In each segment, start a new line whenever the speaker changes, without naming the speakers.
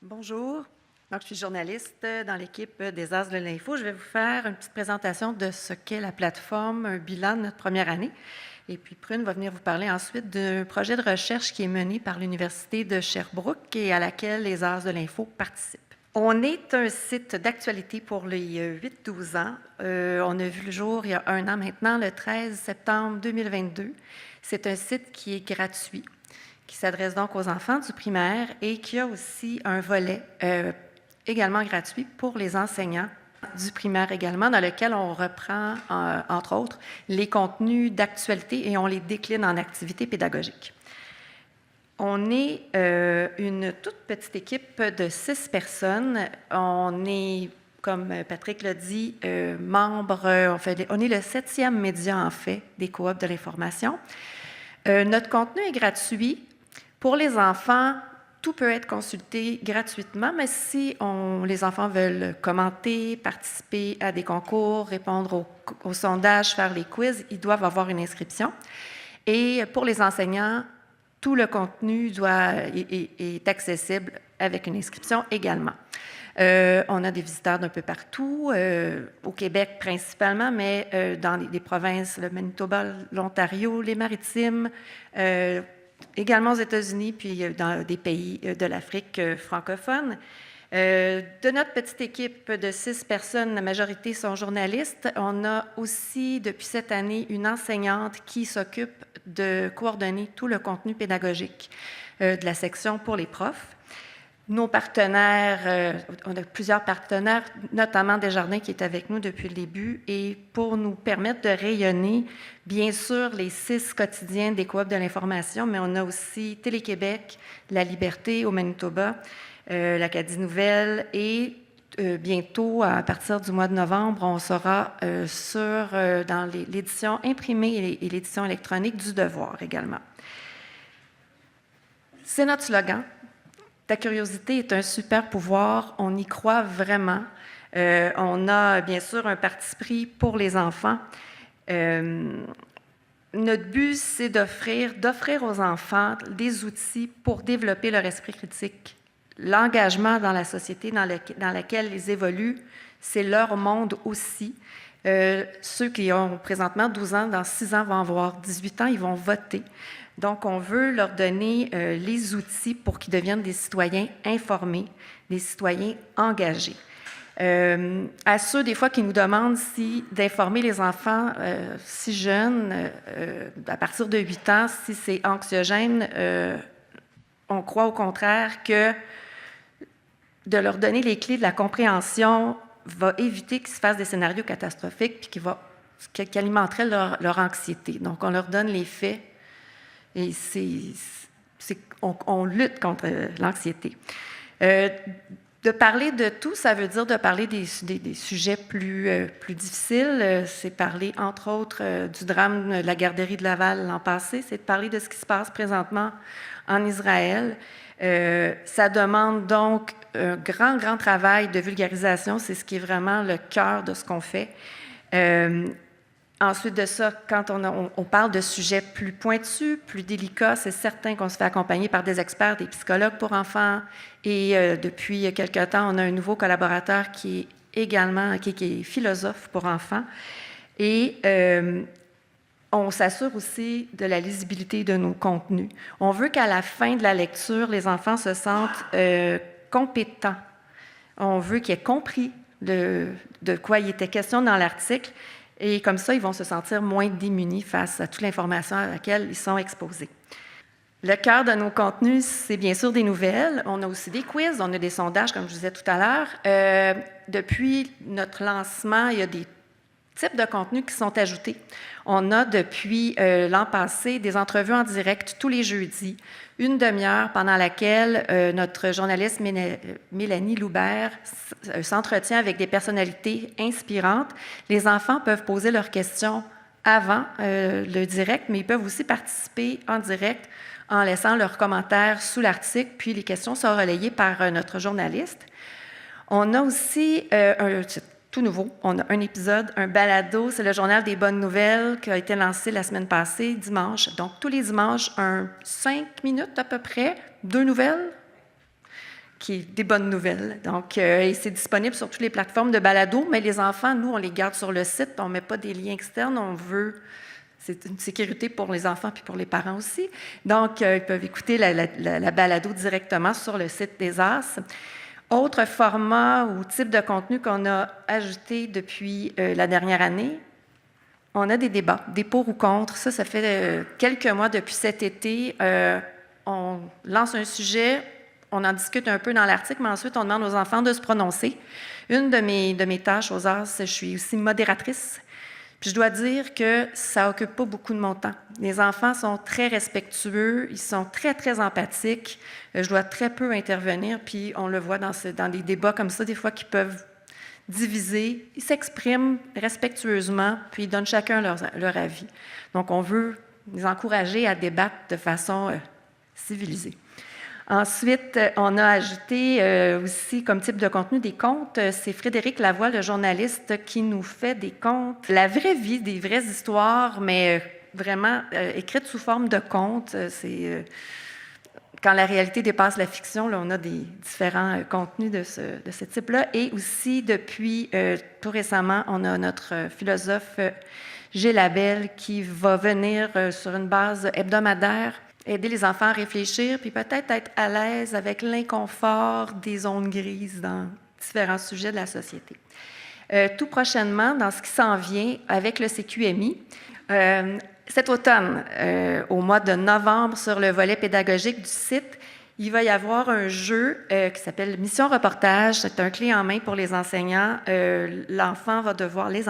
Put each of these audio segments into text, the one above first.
Bonjour. Donc, je suis journaliste dans l'équipe des As de l'Info. Je vais vous faire une petite présentation de ce qu'est la plateforme, un bilan de notre première année. Et puis, Prune va venir vous parler ensuite d'un projet de recherche qui est mené par l'Université de Sherbrooke et à laquelle les As de l'Info participent. On est un site d'actualité pour les 8-12 ans. On a vu le jour il y a un an maintenant, le 13 septembre 2022. C'est un site qui est gratuit, qui s'adresse donc aux enfants du primaire et qui a aussi un volet également gratuit pour les enseignants du primaire également, dans lequel on reprend, entre autres, les contenus d'actualité et on les décline en activités pédagogiques. On est une toute petite équipe de 6 personnes. On est, comme Patrick l'a dit, membre, on est le 7e média, en fait, des coops de l'information. Notre contenu est gratuit. Pour les enfants, tout peut être consulté gratuitement, mais si les enfants veulent commenter, participer à des concours, répondre aux sondages, faire les quiz, ils doivent avoir une inscription. Et pour les enseignants, tout le contenu est accessible avec une inscription également. On a des visiteurs d'un peu partout, au Québec principalement, mais dans les provinces, le Manitoba, l'Ontario, les Maritimes, également aux États-Unis, puis dans des pays de l'Afrique francophone. De notre petite équipe de 6 personnes, la majorité sont journalistes. On a aussi, depuis cette année, une enseignante qui s'occupe de coordonner tout le contenu pédagogique de la section pour les profs. Nos partenaires, on a plusieurs partenaires, notamment Desjardins qui est avec nous depuis le début, et pour nous permettre de rayonner, bien sûr, les 6 quotidiens des coops de l'information, mais on a aussi Télé-Québec, La Liberté au Manitoba, l'Acadie Nouvelle, et bientôt, à partir du mois de novembre, on sera dans l'édition imprimée et l'édition électronique du Devoir également. C'est notre slogan. Ta curiosité est un super pouvoir, on y croit vraiment. On a bien sûr un parti pris pour les enfants. Notre but, c'est d'offrir aux enfants des outils pour développer leur esprit critique. L'engagement dans la société dans laquelle ils évoluent, c'est leur monde aussi. Ceux qui ont présentement 12 ans, dans 6 ans, vont avoir 18 ans, ils vont voter. Donc, on veut leur donner les outils pour qu'ils deviennent des citoyens informés, des citoyens engagés. À ceux, des fois, qui nous demandent d'informer les enfants si jeunes, à partir de 8 ans, si c'est anxiogène, on croit au contraire que de leur donner les clés de la compréhension va éviter qu'ils se fassent des scénarios catastrophiques puis qui alimenteraient leur anxiété. Donc, on leur donne les faits et on lutte contre l'anxiété. De parler de tout, ça veut dire de parler des sujets plus difficiles. C'est parler, entre autres, du drame de la garderie de Laval l'an passé. C'est de parler de ce qui se passe présentement en Israël. Ça demande donc un grand travail de vulgarisation. C'est ce qui est vraiment le cœur de ce qu'on fait. Ensuite de ça, quand on parle de sujets plus pointus, plus délicats, c'est certain qu'on se fait accompagner par des experts, des psychologues pour enfants. Et depuis quelque temps, on a un nouveau collaborateur qui est également qui est philosophe pour enfants. Et on s'assure aussi de la lisibilité de nos contenus. On veut qu'à la fin de la lecture, les enfants se sentent compétents. On veut qu'ils aient compris de quoi il était question dans l'article. Et comme ça, ils vont se sentir moins démunis face à toute l'information à laquelle ils sont exposés. Le cœur de nos contenus, c'est bien sûr des nouvelles. On a aussi des quiz, on a des sondages, comme je vous disais tout à l'heure. Depuis notre lancement, il y a des types de contenus qui sont ajoutés. On a depuis l'an passé des entrevues en direct tous les jeudis, une demi-heure pendant laquelle notre journaliste Mélanie Loubert s'entretient avec des personnalités inspirantes. Les enfants peuvent poser leurs questions avant le direct, mais ils peuvent aussi participer en direct en laissant leurs commentaires sous l'article, puis les questions sont relayées par notre journaliste. On a aussi tout nouveau, on a un épisode, un balado, c'est le Journal des bonnes nouvelles qui a été lancé la semaine passée, dimanche. Donc, tous les dimanches, 5 minutes à peu près, 2 nouvelles qui est des bonnes nouvelles. Donc, et c'est disponible sur toutes les plateformes de balado, mais les enfants, nous, on les garde sur le site, on ne met pas des liens externes, on veut... C'est une sécurité pour les enfants puis pour les parents aussi. Donc, ils peuvent écouter la balado directement sur le site des AS. Autre format ou type de contenu qu'on a ajouté depuis la dernière année, on a des débats, des pour ou contre. Ça fait quelques mois depuis cet été. On lance un sujet, on en discute un peu dans l'article, mais ensuite, on demande aux enfants de se prononcer. Une de mes tâches aux AS, je suis aussi modératrice. Puis je dois dire que ça n'occupe pas beaucoup de mon temps. Les enfants sont très respectueux, ils sont très, très empathiques. Je dois très peu intervenir, puis on le voit dans des débats comme ça, des fois, qui peuvent diviser. Ils s'expriment respectueusement, puis ils donnent chacun leur avis. Donc, on veut les encourager à débattre de façon civilisée. Ensuite, on a ajouté aussi comme type de contenu des contes. C'est Frédéric Lavoie, le journaliste, qui nous fait des contes, la vraie vie, des vraies histoires, mais vraiment écrites sous forme de contes. C'est quand la réalité dépasse la fiction, là, on a des différents contenus de ce type-là. Et aussi, depuis tout récemment, on a notre philosophe Gilles Labelle qui va venir sur une base hebdomadaire aider les enfants à réfléchir, puis peut-être être à l'aise avec l'inconfort des zones grises dans différents sujets de la société. Tout prochainement, dans ce qui s'en vient avec le CQMI, cet automne, au mois de novembre, sur le volet pédagogique du site, il va y avoir un jeu qui s'appelle Mission Reportage. C'est un clé en main pour les enseignants. L'enfant va devoir, les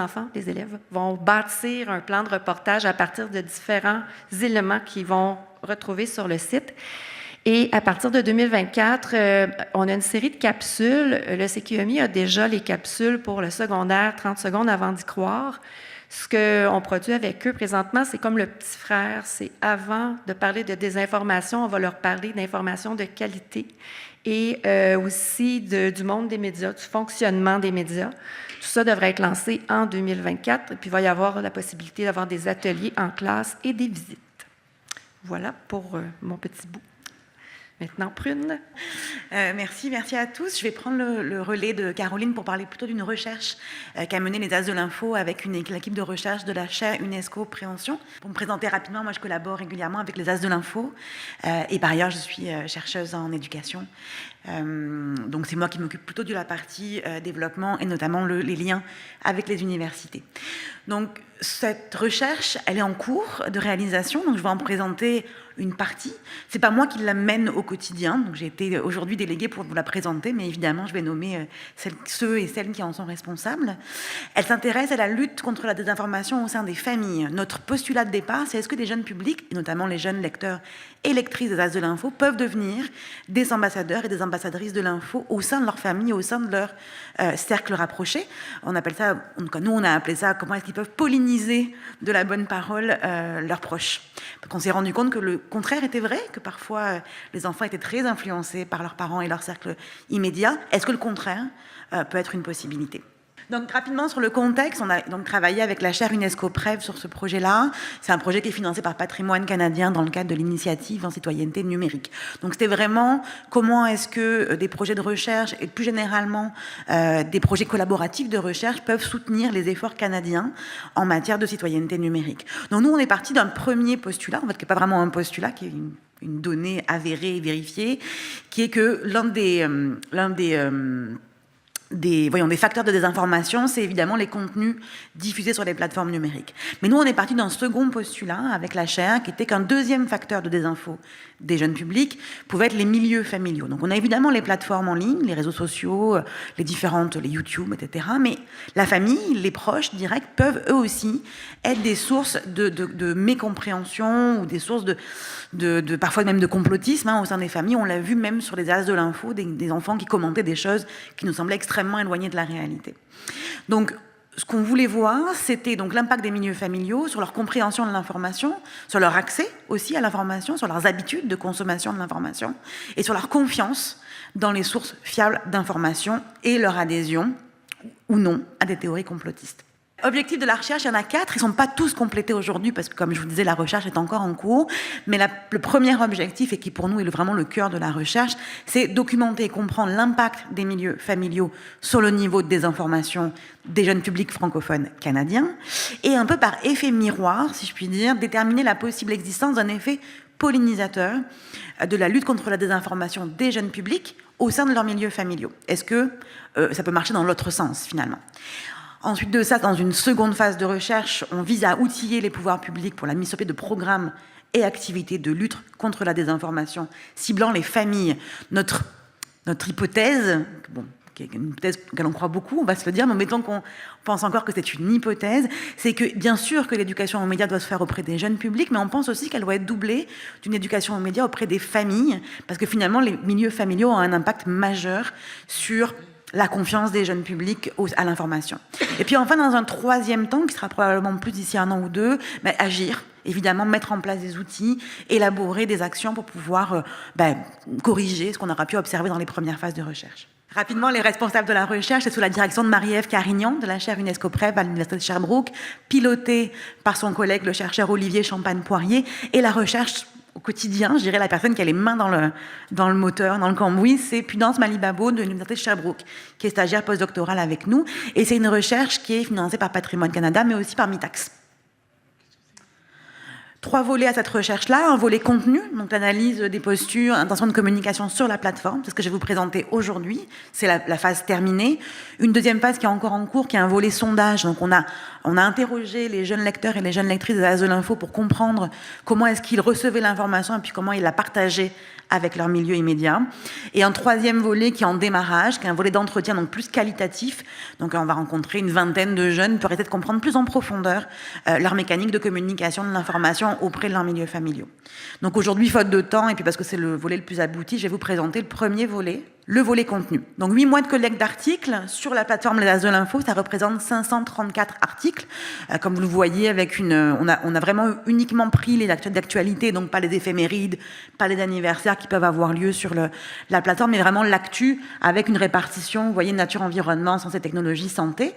élèves, vont bâtir un plan de reportage à partir de différents éléments qu'ils vont retrouver sur le site. Et à partir de 2024, on a une série de capsules. Le CQMI a déjà les capsules pour le secondaire, 30 secondes avant d'y croire. Ce qu'on produit avec eux présentement, c'est comme le petit frère. C'est avant de parler de désinformation, on va leur parler d'information de qualité et aussi du monde des médias, du fonctionnement des médias. Tout ça devrait être lancé en 2024. Et puis, il va y avoir la possibilité d'avoir des ateliers en classe et des visites. Voilà pour mon petit bout. Maintenant, Prune.
Merci à tous. Je vais prendre le relais de Caroline pour parler plutôt d'une recherche qu'a menée les As de l'Info avec l'équipe de recherche de la chaire UNESCO Prévention. Pour me présenter rapidement, moi je collabore régulièrement avec les As de l'Info et par ailleurs je suis chercheuse en éducation. Donc c'est moi qui m'occupe plutôt de la partie développement et notamment les liens avec les universités. Donc cette recherche, elle est en cours de réalisation, donc je vais en présenter une partie. C'est pas moi qui la mène au quotidien, donc j'ai été aujourd'hui déléguée pour vous la présenter, mais évidemment je vais nommer ceux et celles qui en sont responsables. Elle s'intéresse à la lutte contre la désinformation au sein des familles. Notre postulat de départ, c'est est-ce que les jeunes publics, et notamment les jeunes lecteurs et lectrices des As de l'Info, peuvent devenir des ambassadeurs et des ambassadrices de l'info au sein de leur famille, au sein de leur cercle rapproché. On appelle ça, en tout cas nous on a appelé ça, comment est-ce qu'ils peuvent polliniser de la bonne parole leurs proches. Donc on s'est rendu compte que le contraire était vrai, que parfois les enfants étaient très influencés par leurs parents et leur cercle immédiat. Est-ce que le contraire peut être une possibilité ? Donc rapidement sur le contexte, on a donc travaillé avec la chaire UNESCO Prév sur ce projet-là. C'est un projet qui est financé par Patrimoine canadien dans le cadre de l'initiative en citoyenneté numérique. Donc c'était vraiment comment est-ce que des projets de recherche et plus généralement des projets collaboratifs de recherche peuvent soutenir les efforts canadiens en matière de citoyenneté numérique. Donc nous on est parti d'un premier postulat, en fait qui n'est pas vraiment un postulat, qui est une donnée avérée et vérifiée, qui est que l'un des facteurs de désinformation, c'est évidemment les contenus diffusés sur les plateformes numériques. Mais nous, on est parti d'un second postulat avec la chaire, qui était qu'un deuxième facteur de désinfo des jeunes publics pouvait être les milieux familiaux. Donc on a évidemment les plateformes en ligne, les réseaux sociaux, les YouTube, etc. Mais la famille, les proches directs peuvent eux aussi être des sources de mécompréhension ou des sources de parfois même de complotisme au sein des familles. On l'a vu même sur les As de l'Info, des enfants qui commentaient des choses qui nous semblaient extrêmement éloignées de la réalité. Donc ce qu'on voulait voir, c'était donc l'impact des milieux familiaux sur leur compréhension de l'information, sur leur accès aussi à l'information, sur leurs habitudes de consommation de l'information et sur leur confiance dans les sources fiables d'information et leur adhésion ou non à des théories complotistes. Objectifs de la recherche, il y en a 4. Ils ne sont pas tous complétés aujourd'hui parce que, comme je vous disais, la recherche est encore en cours. Mais le premier objectif, et qui pour nous est vraiment le cœur de la recherche, c'est documenter et comprendre l'impact des milieux familiaux sur le niveau de désinformation des jeunes publics francophones canadiens. Et un peu par effet miroir, si je puis dire, déterminer la possible existence d'un effet pollinisateur de la lutte contre la désinformation des jeunes publics au sein de leurs milieux familiaux. Est-ce que ça peut marcher dans l'autre sens, finalement ? Ensuite de ça, dans une seconde phase de recherche, on vise à outiller les pouvoirs publics pour la mise sur pied de programmes et activités de lutte contre la désinformation, ciblant les familles. Notre hypothèse, qui est une hypothèse auquel on croit beaucoup, on va se le dire, mais mettons qu'on pense encore que c'est une hypothèse, c'est que bien sûr que l'éducation aux médias doit se faire auprès des jeunes publics, mais on pense aussi qu'elle doit être doublée d'une éducation aux médias auprès des familles, parce que finalement les milieux familiaux ont un impact majeur sur la confiance des jeunes publics à l'information. Et puis enfin, dans un troisième temps, qui sera probablement plus d'ici 1 an ou 2, agir, évidemment, mettre en place des outils, élaborer des actions pour pouvoir corriger ce qu'on aura pu observer dans les premières phases de recherche. Rapidement, les responsables de la recherche, c'est sous la direction de Marie-Ève Carignan, de la chaire UNESCO-PREP à l'Université de Sherbrooke, pilotée par son collègue, le chercheur Olivier Champagne-Poirier, et la recherche au quotidien, je dirais la personne qui a les mains dans le moteur, dans le cambouis, c'est Pudence Malibabo de l'Université de Sherbrooke, qui est stagiaire postdoctorale avec nous. Et c'est une recherche qui est financée par Patrimoine Canada, mais aussi par Mitax. 3 volets à cette recherche-là. Un volet contenu, donc l'analyse des postures, intentions de communication sur la plateforme, c'est ce que je vais vous présenter aujourd'hui. C'est la phase terminée. Une deuxième phase qui est encore en cours, qui est un volet sondage. Donc on a interrogé les jeunes lecteurs et les jeunes lectrices de l'As de l'Info pour comprendre comment est-ce qu'ils recevaient l'information et puis comment ils la partageaient avec leur milieu immédiat. Et un troisième volet qui est en démarrage, qui est un volet d'entretien donc plus qualitatif. Donc on va rencontrer une vingtaine de jeunes pour essayer de comprendre plus en profondeur leur mécanique de communication de l'information auprès de leurs milieux familiaux. Donc aujourd'hui, faute de temps, et puis parce que c'est le volet le plus abouti, je vais vous présenter le premier volet, le volet contenu. Donc 8 mois de collecte d'articles sur la plateforme Les As de l'Info, ça représente 534 articles. Comme vous le voyez, avec on a vraiment uniquement pris les actes d'actualité, donc pas les éphémérides, pas les anniversaires qui peuvent avoir lieu sur la plateforme, mais vraiment l'actu avec une répartition, vous voyez, nature, environnement, santé, technologie, santé.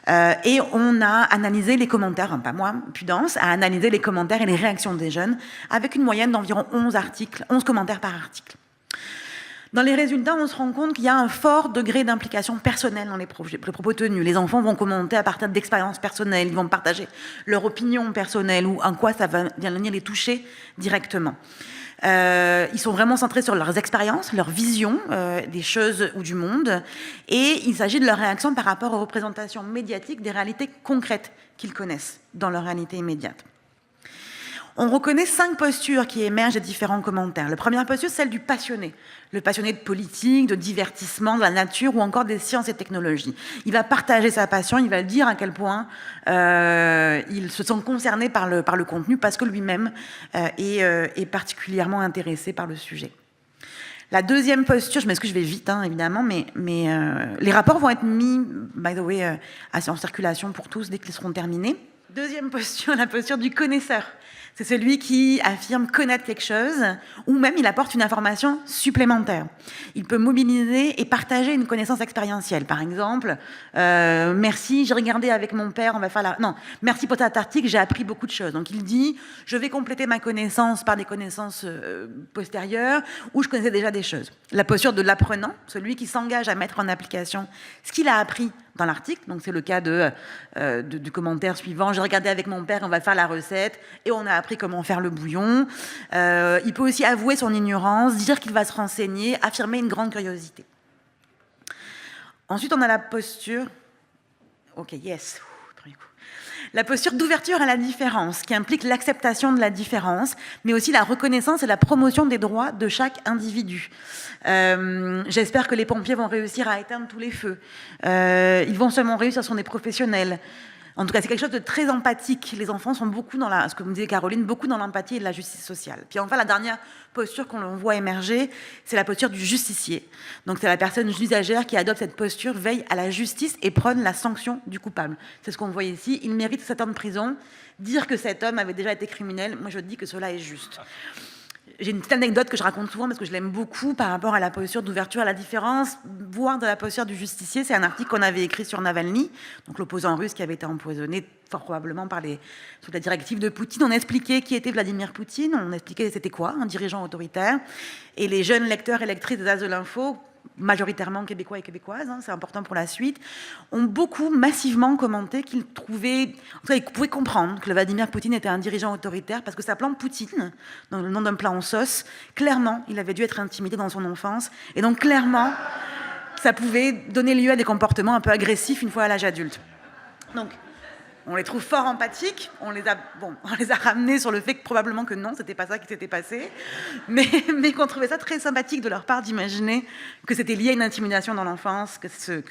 Et on a analysé les commentaires, pas moi, Pudence, a analysé les commentaires et les réactions des jeunes avec une moyenne d'environ 11 commentaires par article. Dans les résultats, on se rend compte qu'il y a un fort degré d'implication personnelle dans les propos tenus. Les enfants vont commenter à partir d'expériences personnelles, ils vont partager leur opinion personnelle ou en quoi ça va venir les toucher directement. Ils sont vraiment centrés sur leurs expériences, leur vision des choses ou du monde, et il s'agit de leur réaction par rapport aux représentations médiatiques des réalités concrètes qu'ils connaissent dans leur réalité immédiate. On reconnaît 5 postures qui émergent des différents commentaires. La première posture, celle du passionné. Le passionné de politique, de divertissement, de la nature ou encore des sciences et technologies. Il va partager sa passion, il va dire à quel point il se sent concerné par le contenu parce que lui-même est particulièrement intéressé par le sujet. La deuxième posture, je m'excuse, je vais vite évidemment, mais les rapports vont être mis, by the way, en circulation pour tous dès qu'ils seront terminés. Deuxième posture, la posture du connaisseur. C'est celui qui affirme connaître quelque chose ou même il apporte une information supplémentaire. Il peut mobiliser et partager une connaissance expérientielle. Par exemple, merci, j'ai regardé avec mon père, on va faire non, merci pour cet article, j'ai appris beaucoup de choses. Donc il dit, je vais compléter ma connaissance par des connaissances postérieures où je connaissais déjà des choses. La posture de l'apprenant, celui qui s'engage à mettre en application ce qu'il a appris dans l'article. Donc c'est le cas du commentaire suivant. J'ai regardé avec mon père, on va faire la recette et on a appris comment faire le bouillon. Il peut aussi avouer son ignorance, dire qu'il va se renseigner, affirmer une grande curiosité. Ensuite, on a la posture... Ok, yes. La posture d'ouverture à la différence, qui implique l'acceptation de la différence, mais aussi la reconnaissance et la promotion des droits de chaque individu. J'espère que les pompiers vont réussir à éteindre tous les feux. Ils vont seulement réussir, ce sont des professionnels. En tout cas, c'est quelque chose de très empathique. Les enfants sont beaucoup dans ce que vous me disait Caroline, beaucoup dans l'empathie et de la justice sociale. Puis enfin, la dernière posture qu'on voit émerger, c'est la posture du justicier. Donc c'est la personne usagère qui adopte cette posture, veille à la justice et prône la sanction du coupable. C'est ce qu'on voit ici. Il mérite 7 ans de prison. Dire que cet homme avait déjà été criminel, moi je dis que cela est juste. J'ai une petite anecdote que je raconte souvent parce que je l'aime beaucoup par rapport à la posture d'ouverture à la différence, voire de la posture du justicier. C'est un article qu'on avait écrit sur Navalny, donc l'opposant russe qui avait été empoisonné fort probablement sous la directive de Poutine. On expliquait qui était Vladimir Poutine, on expliquait c'était quoi, un dirigeant autoritaire. Et les jeunes lecteurs et lectrices des As de l'Info, majoritairement québécois et québécoises, c'est important pour la suite, ont beaucoup massivement commenté qu'ils trouvaient, en tout cas, ils pouvaient comprendre que Vladimir Poutine était un dirigeant autoritaire parce que s'appelant Poutine, dans le nom d'un plat en sauce, clairement, il avait dû être intimidé dans son enfance, et donc clairement, ça pouvait donner lieu à des comportements un peu agressifs une fois à l'âge adulte. Donc, on les trouve fort empathiques, on les a ramenés sur le fait que probablement que non, c'était pas ça qui s'était passé, mais qu'on trouvait ça très sympathique de leur part d'imaginer que c'était lié à une intimidation dans l'enfance, que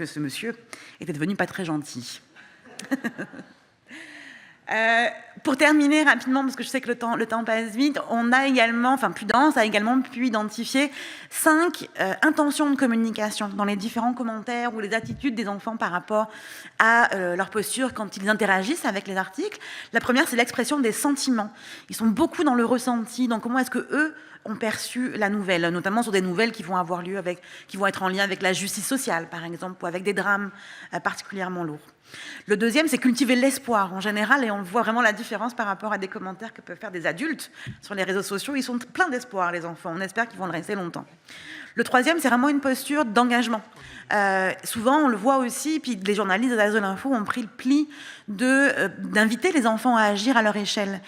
ce monsieur était devenu pas très gentil. Pour terminer rapidement, parce que je sais que le temps passe vite, on a également, Prudence a également pu identifier 5 intentions de communication dans les différents commentaires ou les attitudes des enfants par rapport à leur posture quand ils interagissent avec les articles. La première, c'est l'expression des sentiments. Ils sont beaucoup dans le ressenti, donc comment est-ce que eux ont perçu la nouvelle, notamment sur des nouvelles qui vont avoir lieu qui vont être en lien avec la justice sociale, par exemple, ou avec des drames particulièrement lourds. Le deuxième, c'est cultiver l'espoir en général, et on voit vraiment la différence par rapport à des commentaires que peuvent faire des adultes sur les réseaux sociaux. Ils sont pleins d'espoir, les enfants. On espère qu'ils vont le rester longtemps. Le troisième, c'est vraiment une posture d'engagement. Souvent, on le voit aussi, puis les journalistes de As de l'Info ont pris le pli d'inviter les enfants à agir à leur échelle.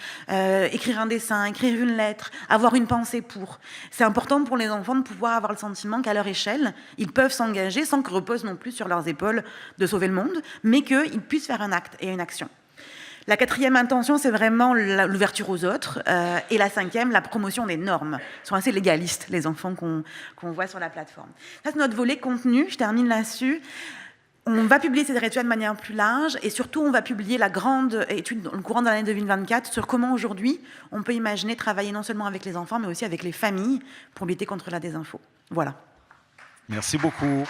Écrire un dessin, écrire une lettre, avoir une pensée pour. C'est important pour les enfants de pouvoir avoir le sentiment qu'à leur échelle, ils peuvent s'engager sans que repose non plus sur leurs épaules de sauver le monde, mais qu'ils puissent faire un acte et une action. La quatrième intention, c'est vraiment l'ouverture aux autres. Et la cinquième, la promotion des normes. Ils sont assez légalistes, les enfants qu'on voit sur la plateforme. Ça, c'est notre volet contenu. Je termine là-dessus. On va publier ces rituels de manière plus large et surtout, on va publier la grande étude dans le courant de l'année 2024 sur comment aujourd'hui, on peut imaginer travailler non seulement avec les enfants, mais aussi avec les familles pour lutter contre la désinfo. Voilà.
Merci beaucoup.